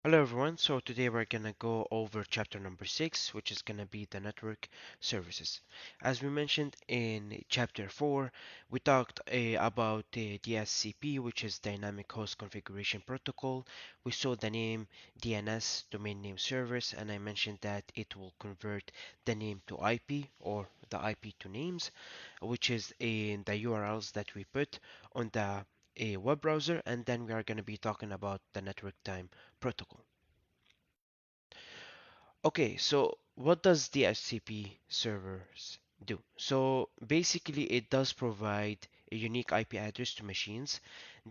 Hello everyone, so today we're gonna go over chapter number 6, which is gonna be the network services. As we mentioned in chapter 4, we talked about the DSCP, which is Dynamic Host Configuration Protocol. We saw the name DNS, Domain Name Service, and I mentioned that it will convert the name to IP or the IP to names, which is in the URLs that we put on the a web browser, and then we are going to be talking about the network time protocol. Okay, so what does the DHCP servers do? So basically, it does provide a unique IP address to machines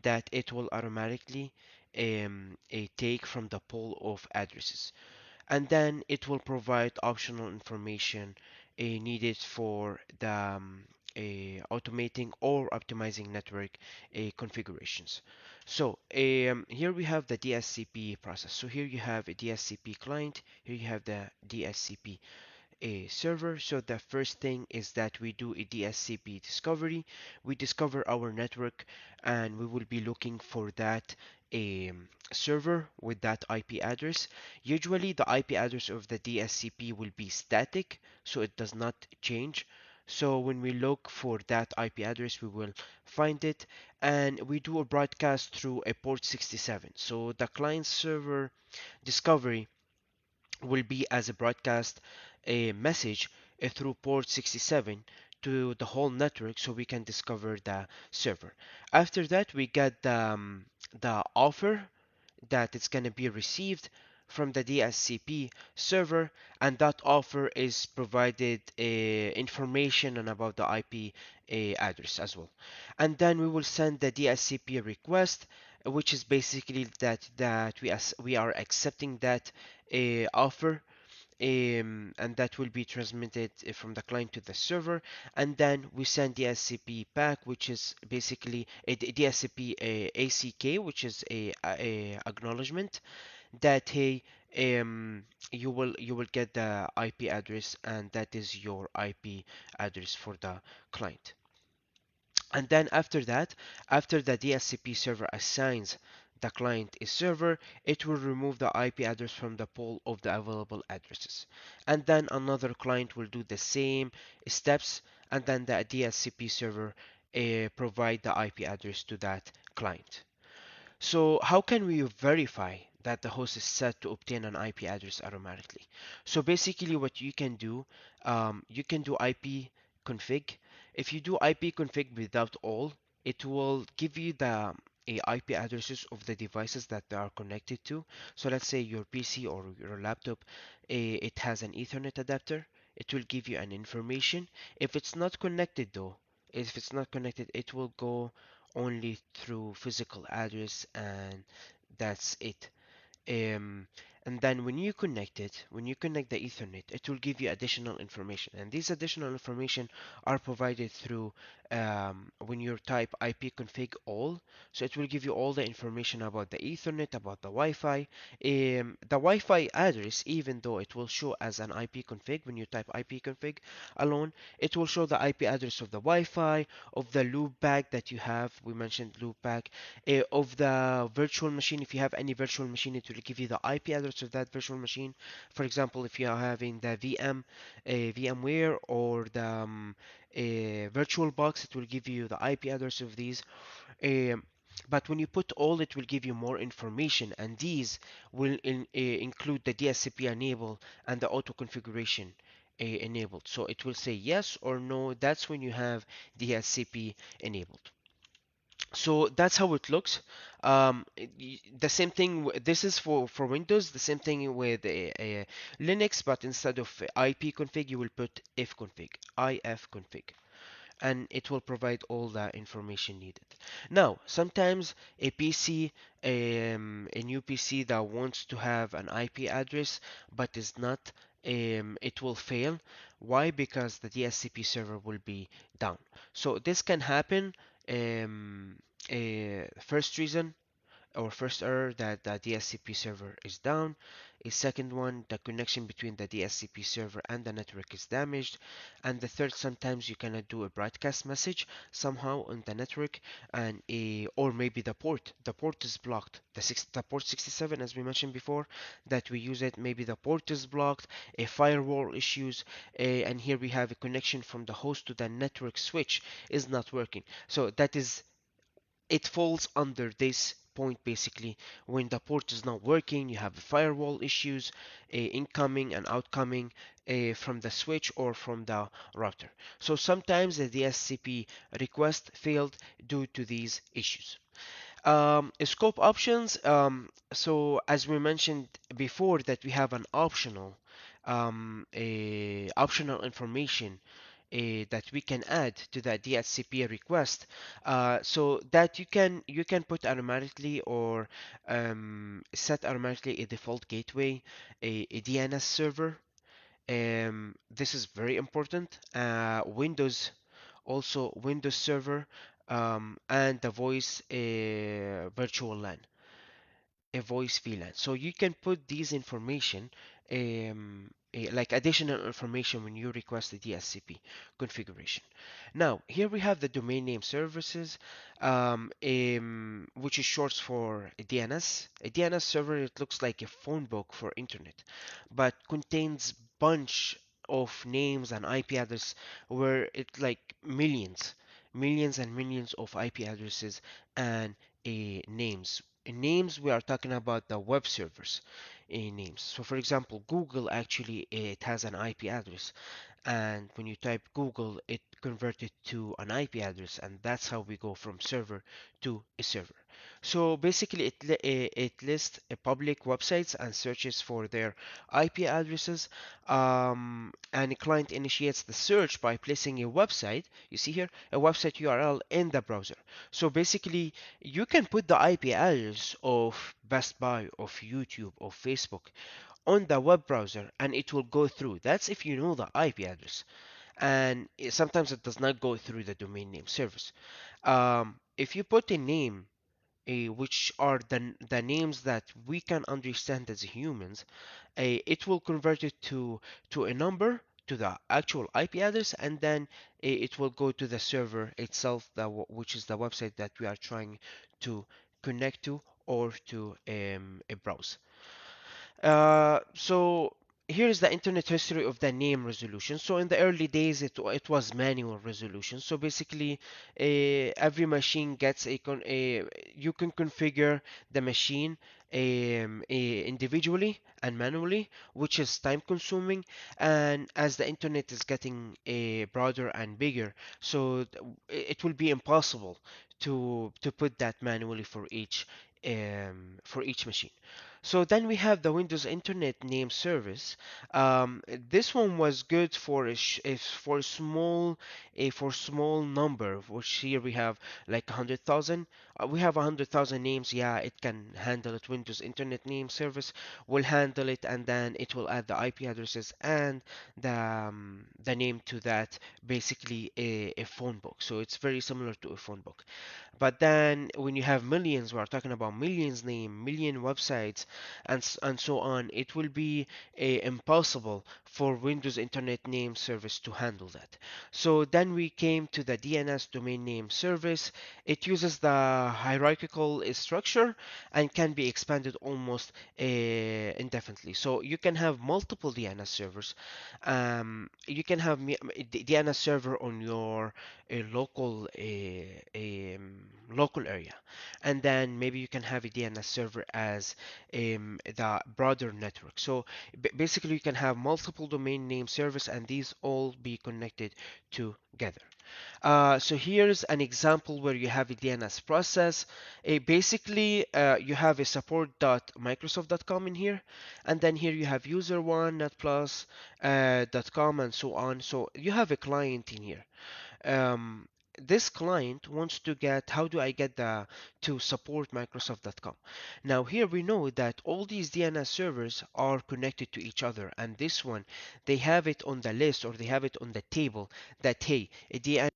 that it will automatically take from the pool of addresses, and then it will provide optional information needed for the automating or optimizing network configurations. So here we have the DSCP process. So here you have a DSCP client, here you have the DSCP a server. So the first thing is that we do a DSCP discovery. We discover our network and we will be looking for that server with that IP address. Usually the IP address of the DSCP will be static, so it does not change. So when we look for that IP address, we will find it and we do a broadcast through a port 67. So the client server discovery will be as a broadcast a message through port 67 to the whole network so we can discover the server. After that, we get the offer that it's going to be received from the DSCP server, and that offer is provided information and about the IP address as well. And then we will send the DSCP request, which is basically that we are accepting that offer, and that will be transmitted from the client to the server, and then we send the SCP back, which is basically a DSCP ACK, which is a acknowledgement that hey, you will get the IP address, and that is your IP address for the client. And then after that, after the DSCP server assigns the client a server, it will remove the IP address from the pool of the available addresses. And then another client will do the same steps, and then the DSCP server provide the IP address to that client. So how can we verify that the host is set to obtain an IP address automatically? So basically what you can do IP config. If you do IP config without all, it will give you the IP addresses of the devices that they are connected to. So let's say your PC or your laptop, it has an Ethernet adapter. It will give you an information. If it's not connected though, if it's not connected, it will go only through physical address, and that's it. um, and then when you connect the Ethernet, it will give you additional information, and these additional information are provided through when you type ipconfig all. So it will give you all the information about the Ethernet, about the Wi-Fi. The Wi-Fi address, even though it will show as an ipconfig when you type ipconfig alone, it will show the IP address of the Wi-Fi, of the loopback that you have. We mentioned loopback, of the virtual machine. If you have any virtual machine, it will give you the IP address of that virtual machine. For example, if you are having the VMware, or the VirtualBox, it will give you the IP address of these. Um, but when you put all, it will give you more information, and these will include the DSCP enable and the auto configuration enabled. So it will say yes or no. That's when you have DSCP enabled. So that's how it looks. The same thing. This is for Windows. The same thing with a Linux, but instead of ipconfig, you will put ifconfig, and it will provide all the information needed. Now, sometimes a PC, a new PC that wants to have an IP address but is not, it will fail. Why? Because the DSCP server will be down. So this can happen. First reason, our first error, that the DSCP server is down. A second one, the connection between the DSCP server and the network is damaged. And the third, sometimes you cannot do a broadcast message somehow on the network, and or maybe the port is blocked. The port 67, as we mentioned before, that we use it. Maybe the port is blocked, a firewall issues, and here we have a connection from the host to the network switch is not working. So that is, it falls under this point basically. When the port is not working, you have firewall issues, incoming and outgoing from the switch or from the router. So sometimes the DSCP request failed due to these issues. Scope options. So as we mentioned before, that we have an optional information that we can add to that DHCP request, so that you can put automatically, or set automatically a default gateway, a DNS server. This is very important. Windows, also Windows Server, and the voice virtual LAN, a voice VLAN. So you can put these information, like additional information, when you request the DSCP configuration. Now, here we have the domain name services, which is short for a DNS. A DNS server, it looks like a phone book for internet, but contains bunch of names and IP address, where it like millions and millions of IP addresses and names. In names, we are talking about the web servers in names. So for example, Google, actually it has an IP address, and when you type Google, it converted to an IP address, and that's how we go from server to a server. So basically, it lists public websites and searches for their IP addresses, and a client initiates the search by placing a website. You see here a website URL in the browser. So basically, you can put the IP address of Best Buy, of YouTube, of Facebook on the web browser, and it will go through. That's if you know the IP address. And sometimes it does not go through the domain name service. If you put a name, which are the names that we can understand as humans, it will convert it to a number, to the actual IP address, and then it will go to the server itself, which is the website that we are trying to connect to, or to browse. So here's the internet history of the name resolution. So in the early days, it was manual resolution. So basically, every machine gets you can configure the machine individually and manually, which is time consuming. And as the internet is getting broader and bigger, so it will be impossible to put that manually for each machine. So then we have the Windows Internet Name Service. This one was good for for a small number, which here we have like 100,000. We have 100,000 names. Yeah, it can handle it. Windows Internet Name Service will handle it, and then it will add the IP addresses and the name to that. Basically, a phone book. So it's very similar to a phone book. But then when you have millions, we're talking about millions name, million websites, and so on, it will be impossible for Windows Internet Name Service to handle that. So then we came to the DNS Domain Name Service. It uses the hierarchical structure and can be expanded almost indefinitely. So you can have multiple DNS servers. You can have DNS server on your local area, and then maybe you can have a DNS server as the broader network. So basically, you can have multiple domain name service, and these all be connected together. So here's an example where you have a DNS process. Basically, you have a support.microsoft.com in here, and then here you have user1, netplus.com, and so on. So you have a client in here. um, this client wants to get, how do I get the to support Microsoft.com. Now here we know that all these DNS servers are connected to each other, and this one, they have it on the list, or they have it on the table, that hey, a DNS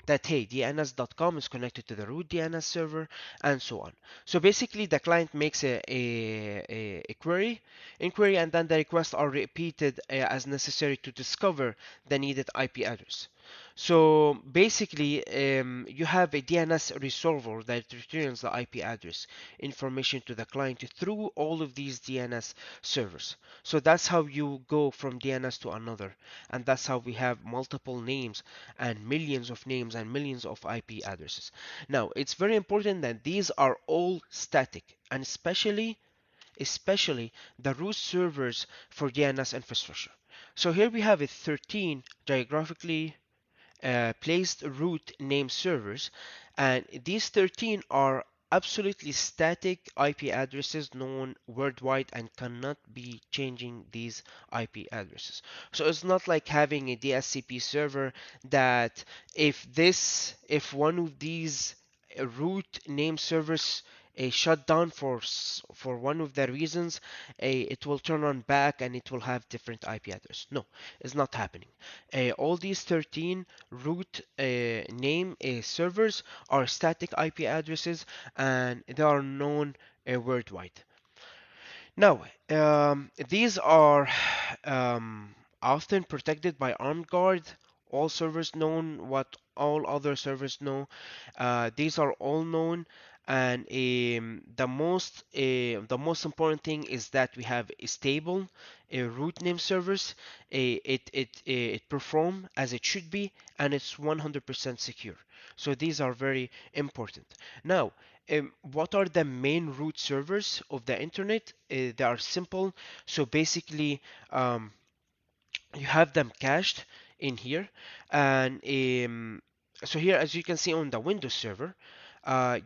that hey, DNS.com is connected to the root DNS server, and so on. So basically, the client makes a query, inquiry, and then the requests are repeated as necessary to discover the needed IP address. So basically, you have a DNS resolver that returns the IP address information to the client through all of these DNS servers. So that's how you go from DNS to another, and that's how we have multiple names and millions of names and millions of IP addresses. Now, it's very important that these are all static, and especially the root servers for DNS infrastructure. So here we have a 13 geographically placed root name servers, and these 13 are absolutely static IP addresses known worldwide and cannot be changing these IP addresses. So it's not like having a DSCP server that if one of these root name servers shut down for one of the reasons, it will turn on back and it will have different IP address. No, it's not happening. All these 13 root name servers are static IP addresses and they are known worldwide. Now, these are often protected by armed guard. All servers known what all other servers know. These are all known, and the most important thing is that we have a stable root name servers. It perform as it should be, and it's 100% secure. So these are very important. Now, what are the main root servers of the internet? They are simple. So basically, um, you have them cached in here, and so here, as you can see on the Windows server,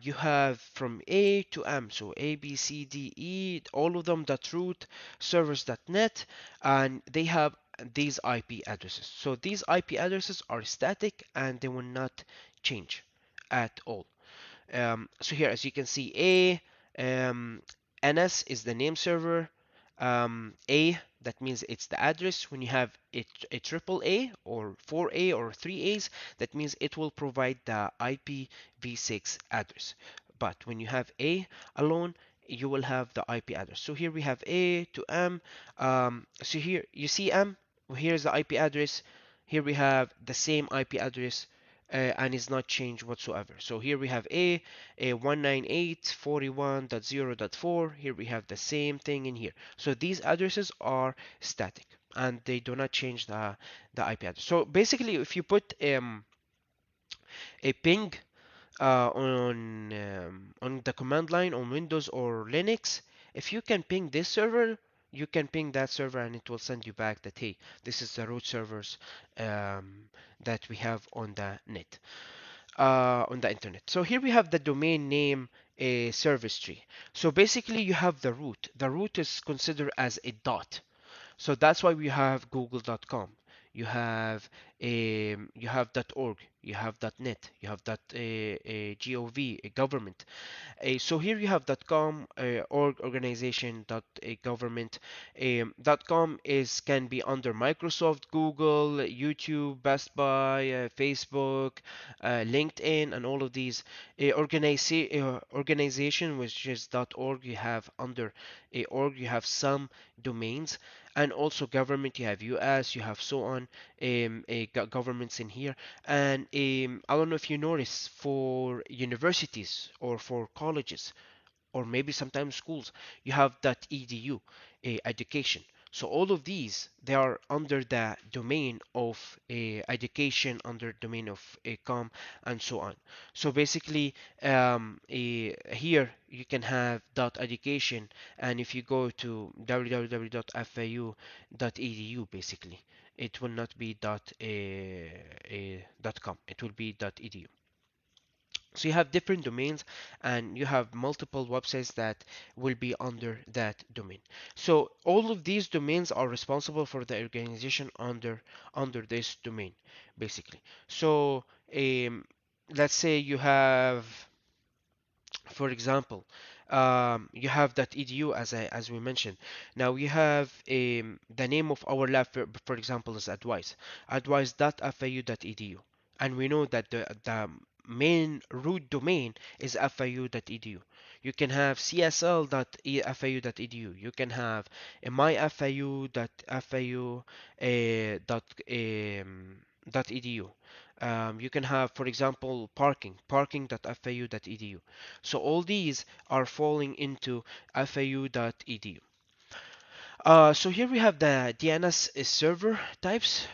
you have from A to M, so A, B, C, D, E, all of them .root servers.net, and they have these IP addresses. So these IP addresses are static and they will not change at all. So here, as you can see, NS is the name server. A, that means it's the address. When you have a triple A or 4A or 3As, that means it will provide the IPv6 address. But when you have A alone, you will have the IP address. So here we have A to M. So here you see M. Here's the IP address. Here we have the same IP address and is not changed whatsoever. So here we have a 198.41.0.4. Here we have the same thing in here. So these addresses are static and they do not change the IP address. So basically, if you put a ping on the command line on Windows or Linux, if you can ping this server, you can ping that server and it will send you back that hey, this is the root servers that we have on the net, on the internet. So here we have the domain name a service tree. So basically you have the root. The root is considered as a dot. So that's why we have google.com. You have you have .org, you have .net, you have .gov, a government. So here you have .com, org, organization, government. .com is can be under Microsoft, Google, YouTube, Best Buy, Facebook, LinkedIn, and all of these. Organization, which is .org, you have under a org, you have some domains, and also government, you have US, you have so on, governments in here. And I don't know if you notice for universities or for colleges or maybe sometimes schools, you have that edu education. So all of these they are under the domain of education, under domain of com, and so on. So basically, here you can have dot education, and if you go to www.fau.edu, basically it will not be dot com. It will be dot edu. So you have different domains and you have multiple websites that will be under that domain. So all of these domains are responsible for the organization under this domain, basically. So let's say you have, for example, you have that edu as we mentioned. Now you have the name of our lab, for example, is advice.fau.edu, and we know that the main root domain is fiu.edu. You can have csl.fiu.edu. You can have myfiu.fiu dot edu. You can have, for example, parking.fiu.edu. So all these are falling into fiu.edu. So here we have the DNS server types.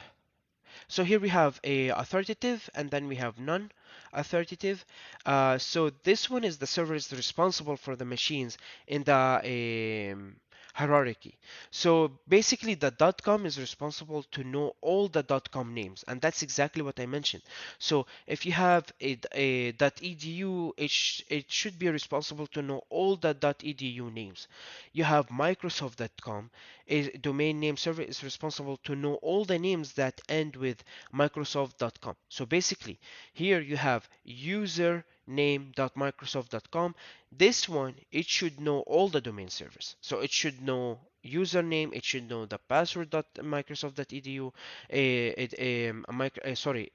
So here we have a authoritative and then we have non-authoritative. So this one is the server is responsible for the machines in the hierarchy. So basically the .com is responsible to know all the .com names, and that's exactly what I mentioned. So if you have a .edu, it should be responsible to know all the .edu names. You have Microsoft.com, a domain name server is responsible to know all the names that end with Microsoft.com. So basically, here you have username.microsoft.com. This one, it should know all the domain servers. So it should know username, it should know the password.microsoft.edu, sorry,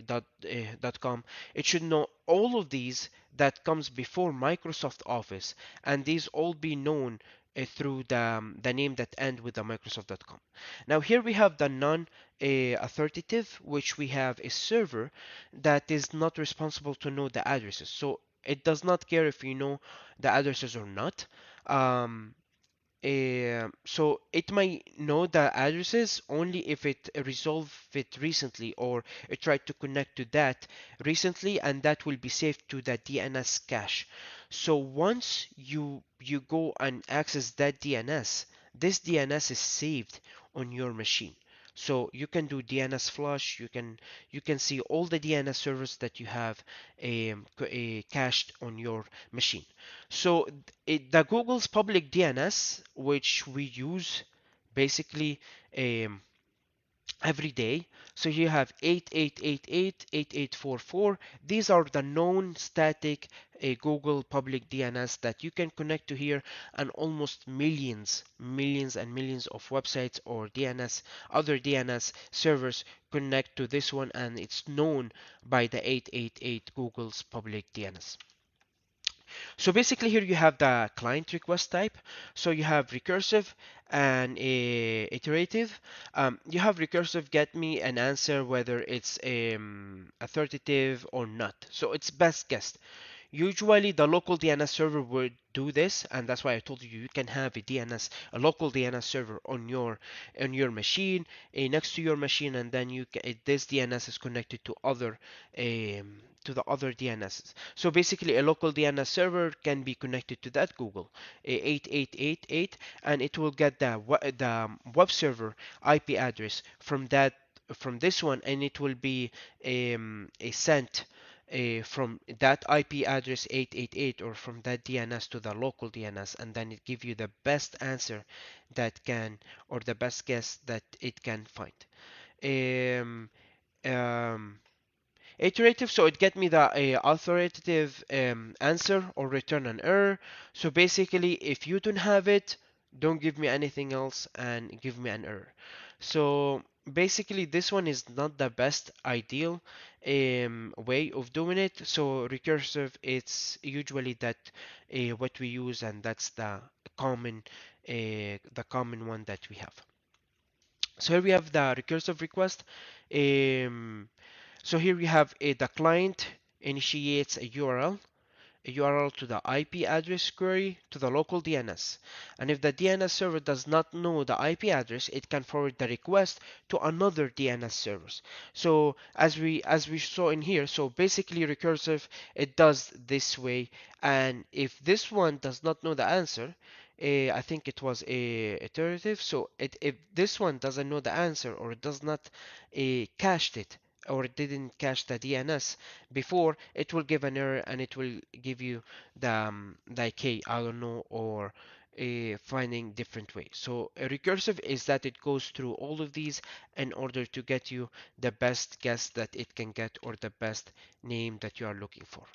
.com. It should know all of these that comes before Microsoft Office, and these all be known through the name that end with the Microsoft.com. Now here we have the non-authoritative, which we have a server that is not responsible to know the addresses. So it does not care if you know the addresses or not. Um, so it might know the addresses only if it resolved it recently or it tried to connect to that recently, and that will be saved to the DNS cache. So once you go and access that DNS, this DNS is saved on your machine. So you can do DNS flush. You can see all the DNS servers that you have cached on your machine. So the Google's public DNS, which we use basically um, every day. So you have 8888, 8844. These are the known static Google public DNS that you can connect to here, and almost millions and millions of websites or other DNS servers connect to this one, and it's known by the 888 Google's public DNS. So basically here you have the client request type. So you have recursive and iterative. You have recursive get me an answer whether it's authoritative or not. So it's best guess. Usually the local DNS server would do this, and that's why I told you you can have a local DNS server on your machine, next to your machine, and then this DNS is connected to the other DNSs. So basically, a local DNS server can be connected to that Google 8888, and it will get the web server IP address from this one, and it will be a sent from that IP address 888 or from that DNS to the local DNS, and then it give you the best answer that can or the best guess that it can find. Um, um, Iterative, so it get me the authoritative answer or return an error. So basically, if you don't have it, don't give me anything else and give me an error. So basically, this one is not the best ideal way of doing it. So recursive, it's usually that what we use, and that's common the common one that we have. So here we have the recursive request. Um, so here we have the client initiates a URL to the IP address query to the local DNS. And if the DNS server does not know the IP address, it can forward the request to another DNS servers. So as we saw in here, so basically recursive, it does this way. And if this one does not know the answer, I think it was a iterative. So if this one doesn't know the answer or it does not cached it, or it didn't cache the DNS before, it will give an error and it will give you like, hey, I don't know, or finding different way. So a recursive is that it goes through all of these in order to get you the best guess that it can get or the best name that you are looking for.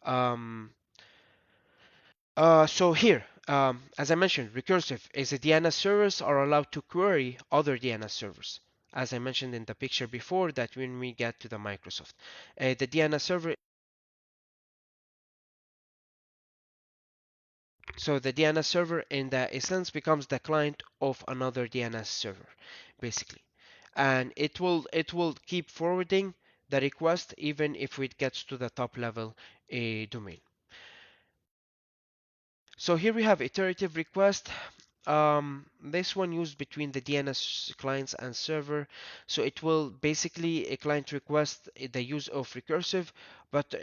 Um, so here, as I mentioned, recursive is a DNS servers are allowed to query other DNS servers. as I mentioned in the picture before, that when we get to the Microsoft, the DNS server. So the DNS server in the essence becomes the client of another DNS server, basically. And it will keep forwarding the request even if it gets to the top level a domain. So here we have iterative request. This one used between the DNS clients and server. So it will basically a client request the use of recursive, but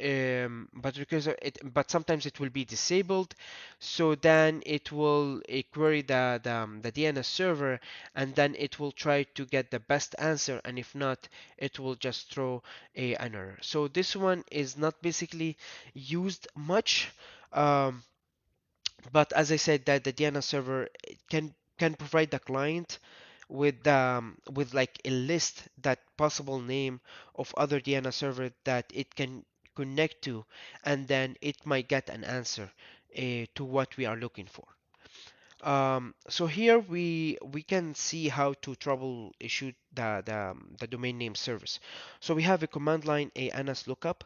sometimes it will be disabled. So then it will query the DNS server, and then it will try to get the best answer, and if not, it will just throw an error. So this one is not basically used much. Um, but as I said, that the DNS server can provide the client with like a list, that possible name of other DNS server that it can connect to, and then it might get an answer to what we are looking for. So here we can see how to troubleshoot the domain name service. So we have a command line, a nslookup.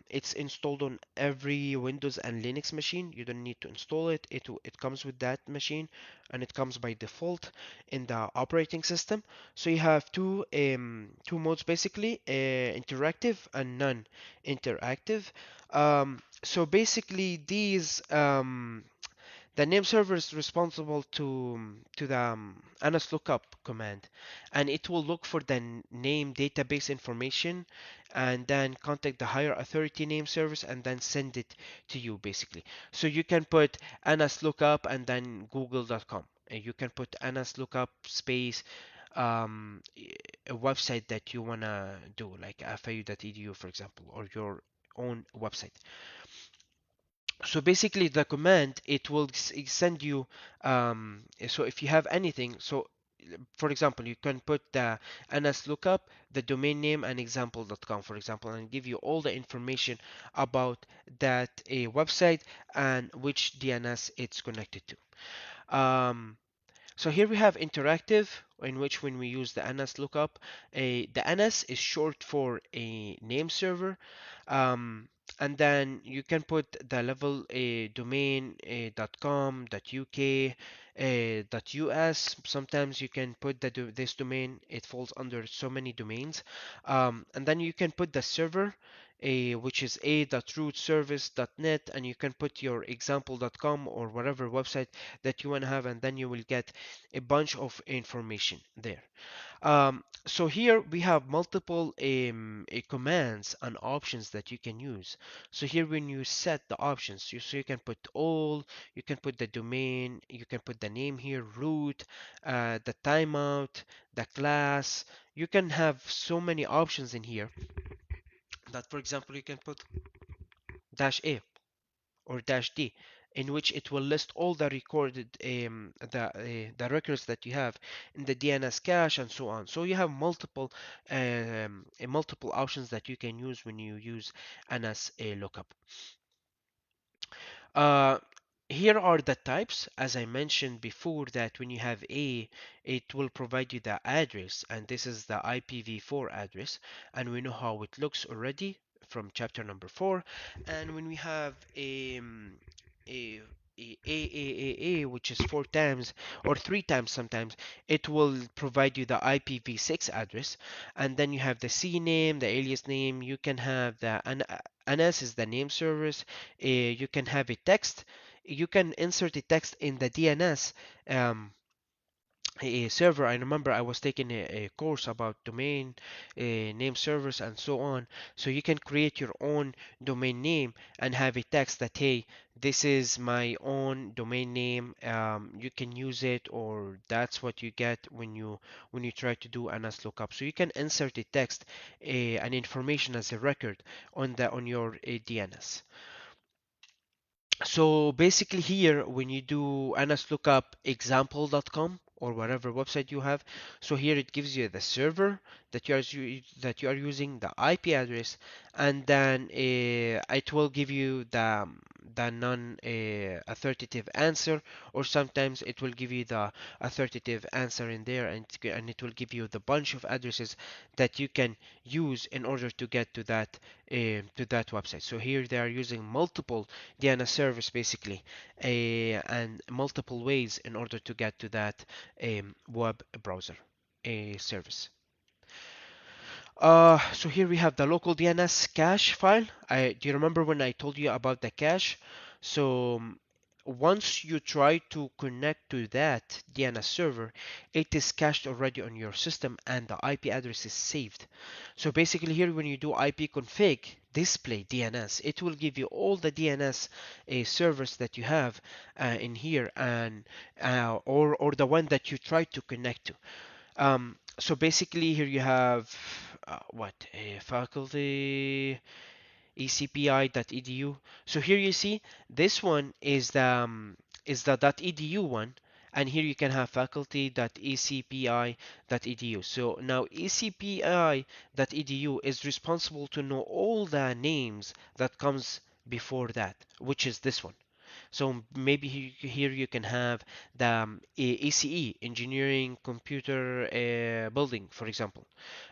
It's installed on every Windows and Linux machine. You don't need to install it. It comes with that machine, and it comes by default in the operating system. So you have two modes basically, interactive and non-interactive. So basically these the name server is responsible to the nslookup command, and it will look for the name database information, and then contact the higher authority name service, and then send it to you basically. So you can put nslookup and then google.com. You can put nslookup space a website that you wanna do, like fau.edu, for example, or your own website. So basically the command, it will send you so if you have anything, so for example, you can put the nslookup, the domain name, and example.com, for example, and give you all the information about that a website and which DNS it's connected to. So here we have interactive, in which when we use the nslookup, the ns is short for a name server, um, and then you can put the level a domain .com, .uk, .us. Sometimes you can put this domain. It falls under so many domains, and then you can put the server. Which is a.rootservice.net, and you can put your example.com or whatever website that you want to have, and then you will get a bunch of information there. So here we have multiple commands and options that you can use. So here when you set the options, so you can put all, you can put the domain, you can put the name here, root, the timeout, the class. You can have so many options in here that, for example, you can put -a or -d, in which it will list all the recorded the records that you have in the DNS cache and so on. So you have multiple options that you can use when you use NS lookup. Uh, Here are the types. As I mentioned before, that when you have A, it will provide you the address, and this is the IPv4 address, and we know how it looks already from chapter number 4. And when we have a which is 4 times or 3 times sometimes, it will provide you the IPv6 address, and then you have the CNAME, the alias name. You can have the NS is the name service. You can have a text. You can insert a text in the DNS a server. I remember I was taking a course about domain name servers and so on. So you can create your own domain name and have a text that, hey, this is my own domain name. You can use it, or that's what you get when you try to do NS lookup. So you can insert a text, an information as a record on your DNS. So basically here, when you do nslookup example.com or whatever website you have, so here it gives you the server that you are using, the IP address, and then it will give you the non authoritative answer, or sometimes it will give you the authoritative answer in there, and it will give you the bunch of addresses that you can use in order to get to that website. So here they are using multiple DNS servers basically, and multiple ways in order to get to that web browser service. So here we have the local DNS cache file. Do you remember when I told you about the cache? So once you try to connect to that DNS server, it is cached already on your system and the IP address is saved. So basically here when you do ipconfig display DNS, it will give you all the DNS servers that you have in here, and or the one that you try to connect to. So basically here you have what faculty ecpi.edu. So here you see this one is the .edu one, and here you can have faculty.ecpi.edu. So now ecpi.edu is responsible to know all the names that comes before that, which is this one. So maybe here you can have the ECE, Engineering Computer Building, for example.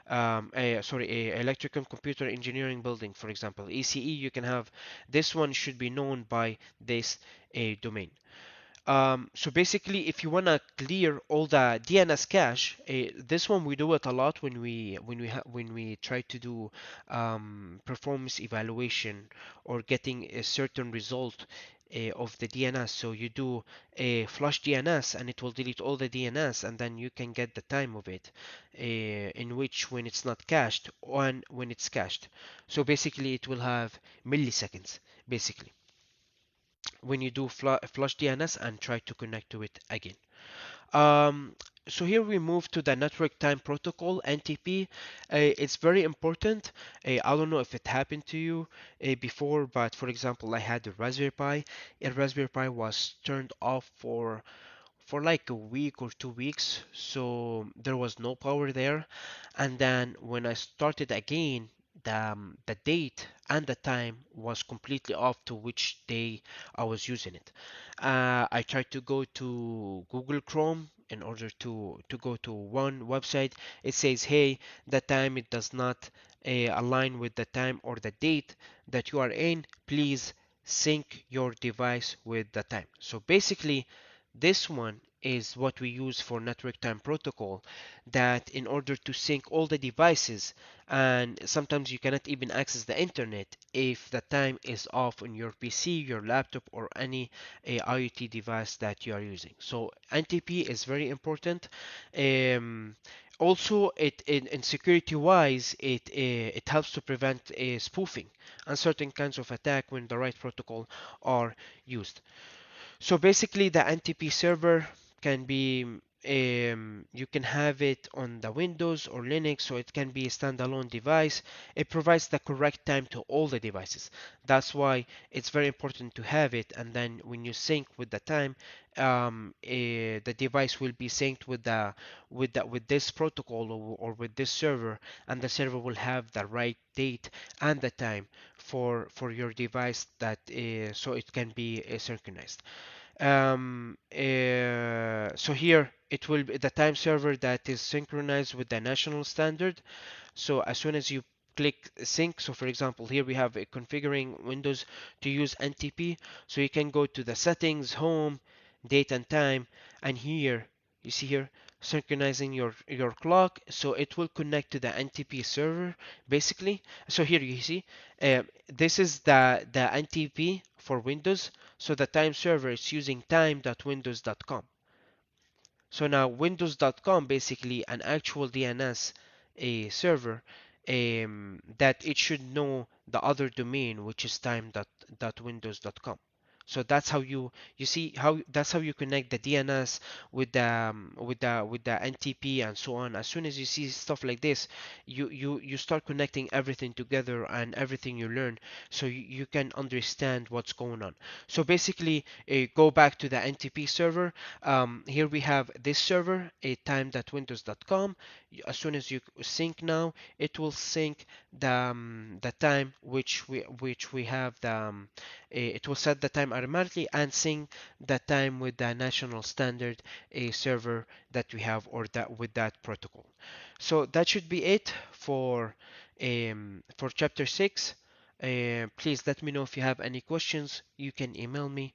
Sorry, Electrical Computer Engineering Building, for example. ECE, you can have this one should be known by this domain. So basically, if you wanna clear all the DNS cache, this one we do it a lot when we try to do performance evaluation or getting a certain result of the DNS. So you do a flush DNS and it will delete all the DNS, and then you can get the time of it, in which when it's not cached and when it's cached. So basically, it will have milliseconds basically when you do flush DNS and try to connect to it again. Um, so here we move to the network time protocol (NTP). It's very important. I don't know if it happened to you before, but for example, I had a Raspberry Pi. A Raspberry Pi was turned off for like a week or 2 weeks, so there was no power there. And then when I started again, the date and the time was completely off to which day I was using it. I tried to go to Google Chrome in order to go to one website. It says, hey, the time it does not align with the time or the date that you are in. Please sync your device with the time. So basically, this one is what we use for network time protocol, that in order to sync all the devices, and sometimes you cannot even access the internet if the time is off on your PC, your laptop, or any IoT device that you are using. So NTP is very important. Um, Also, it in security wise, it helps to prevent spoofing and certain kinds of attack when the right protocol are used. So basically, the NTP server can be you can have it on the Windows or Linux, so it can be a standalone device. It provides the correct time to all the devices. That's why it's very important to have it. And then when you sync with the time, the device will be synced with this protocol or with this server, and the server will have the right date and the time for your device that so it can be synchronized. So here it will be the time server that is synchronized with the national standard. So as soon as you click sync, so for example, here we have configuring Windows to use NTP. So you can go to the settings, home, date and time, and here you see here synchronizing your clock. So it will connect to the NTP server basically. So here you see this is the NTP for Windows. So the time server is using time.windows.com. So now Windows.com basically an actual DNS a server, that it should know the other domain which is time.windows.com. So that's how you see how that's how you connect the DNS with the NTP and so on. As soon as you see stuff like this, you start connecting everything together and everything you learn, so you can understand what's going on. So basically, go back to the NTP server. Here we have this server, a time.windows.com. as soon as you sync now, it will sync the time which we have it will set the time automatically and sync the time with the national standard a server that we have, or that with that protocol. So that should be it for chapter 6. Please let me know if you have any questions. You can email me.